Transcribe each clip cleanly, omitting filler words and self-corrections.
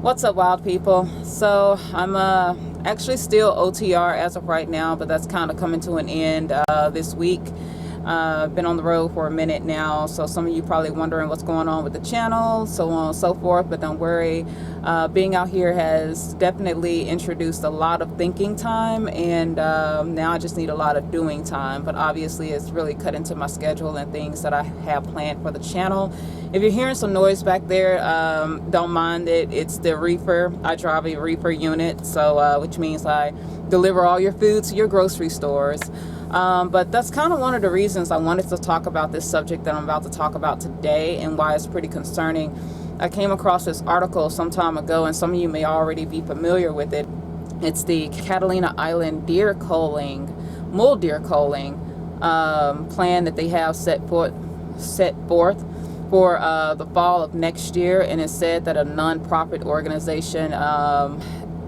What's up, wild people? So I'm actually still OTR as of right now, but that's kind of coming to an end this week. Been on the road for a minute now, so some of you probably wondering what's going on with the channel, so on and so forth, but don't worry. Being out here has definitely introduced a lot of thinking time, and now I just need a lot of doing time, but obviously it's really cut into my schedule and things that I have planned for the channel. If you're hearing some noise back there, don't mind it. It's the reefer. I drive a reefer unit, so which means I deliver all your food to your grocery stores. But that's kind of one of the reasons I wanted to talk about this subject that I'm about to talk about today and why it's pretty concerning. I came across this article some time ago, and some of you may already be familiar with it. It's the Catalina Island deer culling, mule deer culling plan that they have set forth for the fall of next year, and it said that a non-profit organization, I'm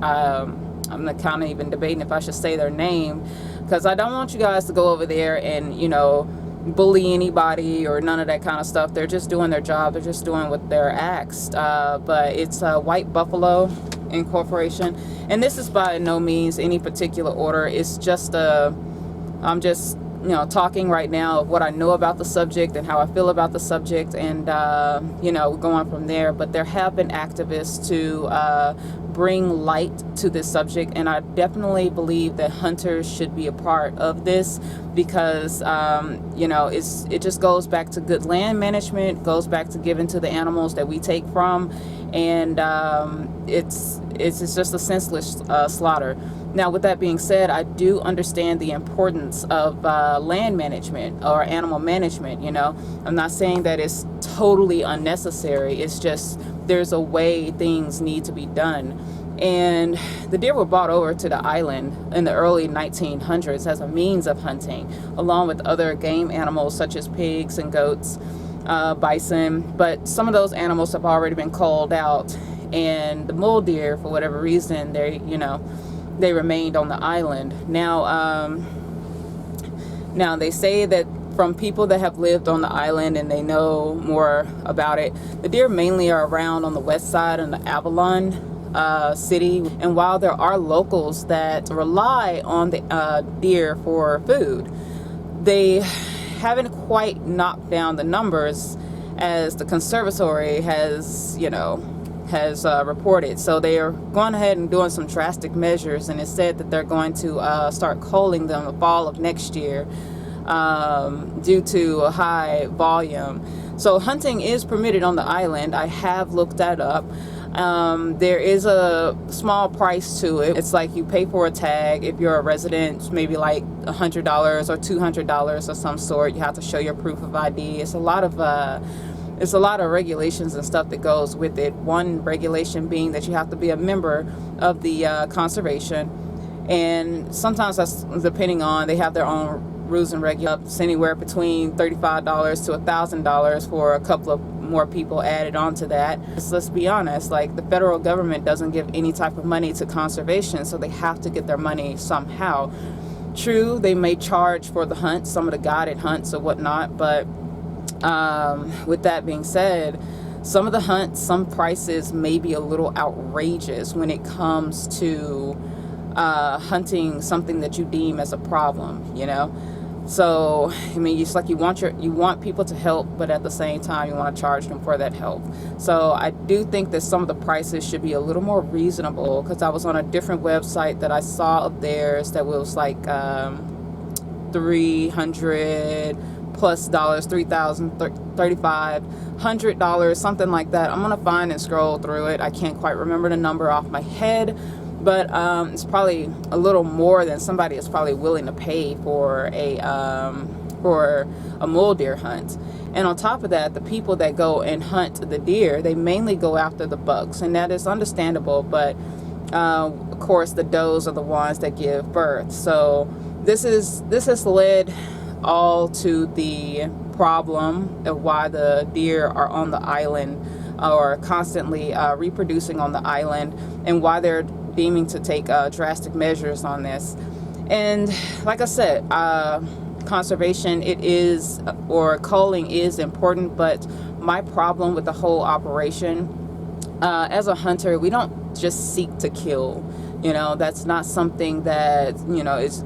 kind of even debating if I should say their name, because I don't want you guys to go over there and, you know, bully anybody or none of that kind of stuff. They're just doing their job. They're just doing what they're asked. But it's White Buffalo Incorporation, and this is by no means any particular order. It's just I'm just, you know, talking right now of what I know about the subject and how I feel about the subject, and you know, going from there. But there have been activists to bring light to this subject, and I definitely believe that hunters should be a part of this, because you know, it just goes back to good land management, goes back to giving to the animals that we take from, and it's just a senseless slaughter. Now, with that being said, I do understand the importance of land management or animal management. You know, I'm not saying that it's totally unnecessary. It's just there's a way things need to be done. And the deer were brought over to the island in the early 1900s as a means of hunting, along with other game animals such as pigs and goats, bison. But some of those animals have already been culled out, and the mule deer, for whatever reason, they remained on the island. Now they say that from people that have lived on the island and they know more about it, the deer mainly are around on the west side in the Avalon city. And while there are locals that rely on the deer for food, they haven't quite knocked down the numbers as the conservatory has, reported. So they are going ahead and doing some drastic measures, and it said that they're going to start culling them the fall of next year due to a high volume. So hunting is permitted on the island. I have looked that up. There is a small price to it. It's like you pay for a tag. If you're a resident, maybe like $100 or $200 of some sort. You have to show your proof of ID. It's a lot of regulations and stuff that goes with it. One regulation being that you have to be a member of the conservation, and sometimes that's depending on, they have their own rules and regulations, anywhere between $35 to $1,000 for a couple of more people added on to that. So let's be honest, like, the federal government doesn't give any type of money to conservation, so they have to get their money somehow. True, they may charge for the hunts, some of the guided hunts or whatnot, but with that being said, some of the hunts, some prices may be a little outrageous when it comes to hunting something that you deem as a problem, you know. So I mean, it's like you want people to help, but at the same time you want to charge them for that help. So I do think that some of the prices should be a little more reasonable, because I was on a different website that I saw of theirs that was like $300 plus dollars, $3,000, $3,500, something like that. I'm gonna find and scroll through it. I can't quite remember the number off my head, but it's probably a little more than somebody is probably willing to pay for a mule deer hunt. And on top of that, the people that go and hunt the deer, they mainly go after the bucks, and that is understandable. But of course, the does are the ones that give birth. So this has led all to the problem of why the deer are on the island, or constantly reproducing on the island, and why they're deeming to take drastic measures on this. And like I said, conservation, culling is important, but my problem with the whole operation as a hunter, we don't just seek to kill. That's not something that, is,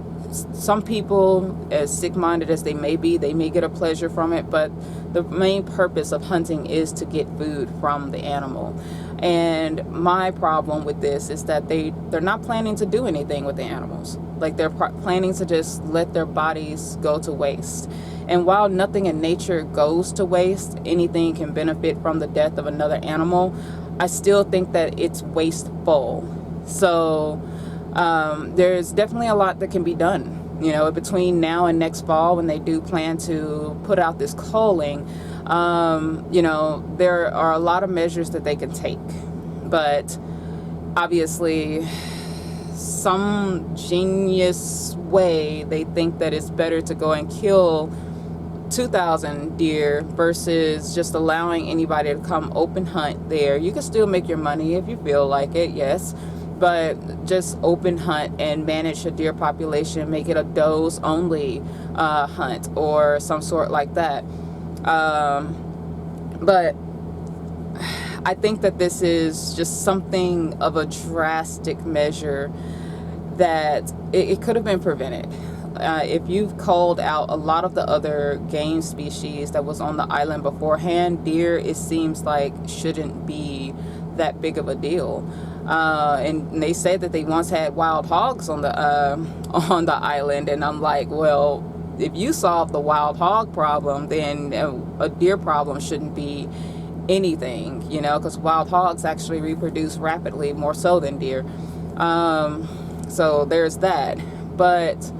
some people, as sick-minded as they may be, they may get a pleasure from it, but the main purpose of hunting is to get food from the animal. And my problem with this is that they're not planning to do anything with the animals. Like, they're planning to just let their bodies go to waste. And while nothing in nature goes to waste, anything can benefit from the death of another animal, I still think that it's wasteful. So there's definitely a lot that can be done, between now and next fall, when they do plan to put out this culling. There are a lot of measures that they can take, but obviously some genius way they think that it's better to go and kill 2,000 deer versus just allowing anybody to come open hunt there. You can still make your money if you feel like it, yes, but just open hunt and manage a deer population, make it a does only hunt or some sort like that. But I think that this is just something of a drastic measure that it could have been prevented. If you've culled out a lot of the other game species that was on the island beforehand, deer, it seems like, shouldn't be that big of a deal. And they said that they once had wild hogs on the island, and I'm like, well, if you solve the wild hog problem, then a deer problem shouldn't be anything, because wild hogs actually reproduce rapidly, more so than deer. So there's that. But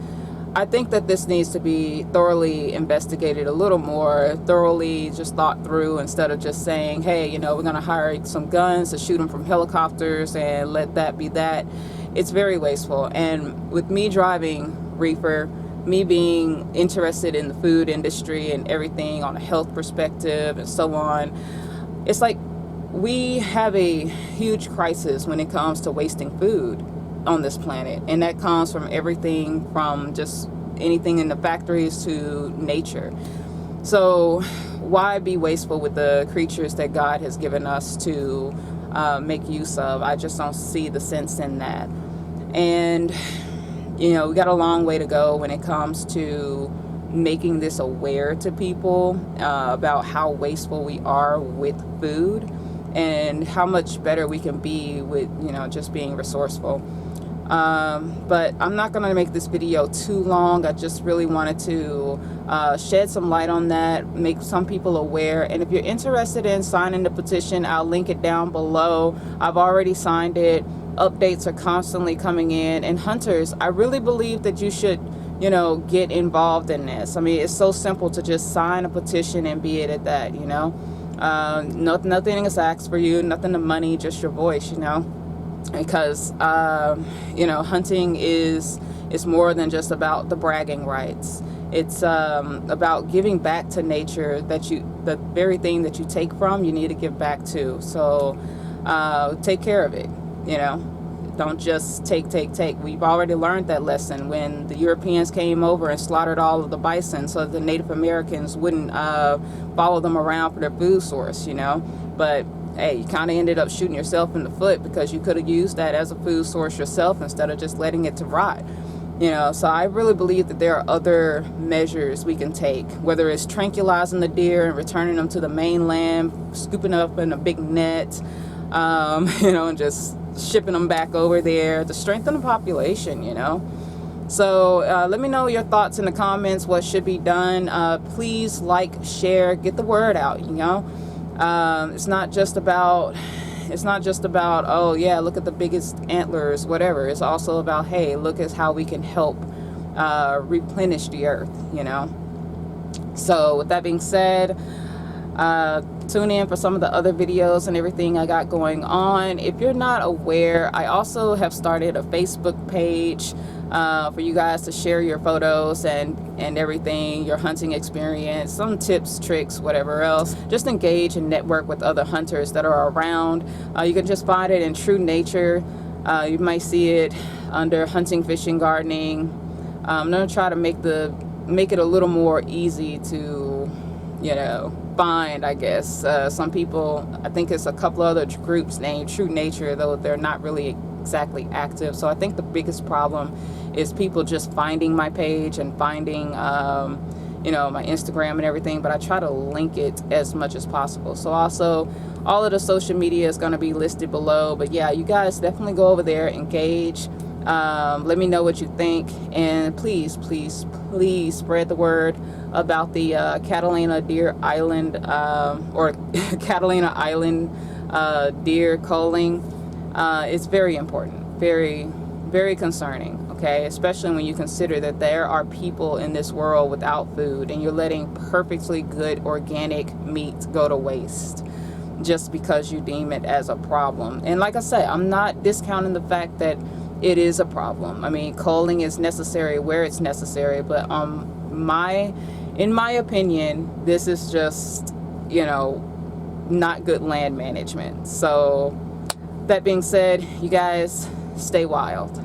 I think that this needs to be thoroughly investigated, a little more thoroughly just thought through, instead of just saying, hey, we're going to hire some guns to shoot them from helicopters and let that be that. It's very wasteful. And with me driving reefer, me being interested in the food industry and everything on a health perspective and so on, it's like we have a huge crisis when it comes to wasting food on this planet, and that comes from everything from just anything in the factories to nature. So why be wasteful with the creatures that God has given us to make use of? I just don't see the sense in that. And we got a long way to go when it comes to making this aware to people about how wasteful we are with food and how much better we can be with just being resourceful. But I'm not going to make this video too long. I just really wanted to shed some light on that, make some people aware. And if you're interested in signing the petition, I'll link it down below. I've already signed it. Updates are constantly coming in. And hunters, I really believe that you should, get involved in this. I mean, it's so simple to just sign a petition and be it at that, Nothing is asked for you, nothing to money, just your voice, because hunting is more than just about the bragging rights. It's about giving back to nature, the very thing that you take from, you need to give back to. So take care of it. Don't just take. We've already learned that lesson when the Europeans came over and slaughtered all of the bison so that the Native Americans wouldn't follow them around for their food source, but hey, you kind of ended up shooting yourself in the foot, because you could have used that as a food source yourself instead of just letting it to rot. So I really believe that there are other measures we can take, whether it's tranquilizing the deer and returning them to the mainland, scooping them up in a big net, and just shipping them back over there to strengthen the population, So let me know your thoughts in the comments, what should be done. Please like, share, get the word out, It's not just about, oh yeah, look at the biggest antlers, whatever. It's also about, hey, look at how we can help replenish the earth, So with that being said, tune in for some of the other videos and everything I got going on. If you're not aware, I also have started a Facebook page for you guys to share your photos and everything, your hunting experience, some tips, tricks, whatever else. Just engage and network with other hunters that are around. You can just find it in True Nature. You might see it under hunting, fishing, gardening. I'm gonna try to make it a little more easy to find, I guess. Some people, I think it's a couple other groups named True Nature, though they're not really exactly active. So I think the biggest problem is people just finding my page and finding my Instagram and everything, but I try to link it as much as possible. So also all of the social media is going to be listed below. But yeah, you guys definitely go over there, engage. Let me know what you think, and please spread the word about the Catalina Deer Island or Catalina Island deer culling. It's very important, very concerning, okay? Especially when you consider that there are people in this world without food, and you're letting perfectly good organic meat go to waste just because you deem it as a problem. And like I said, I'm not discounting the fact that it is a problem. I mean, culling is necessary where it's necessary, but in my opinion, this is just, not good land management. So that being said, you guys stay wild.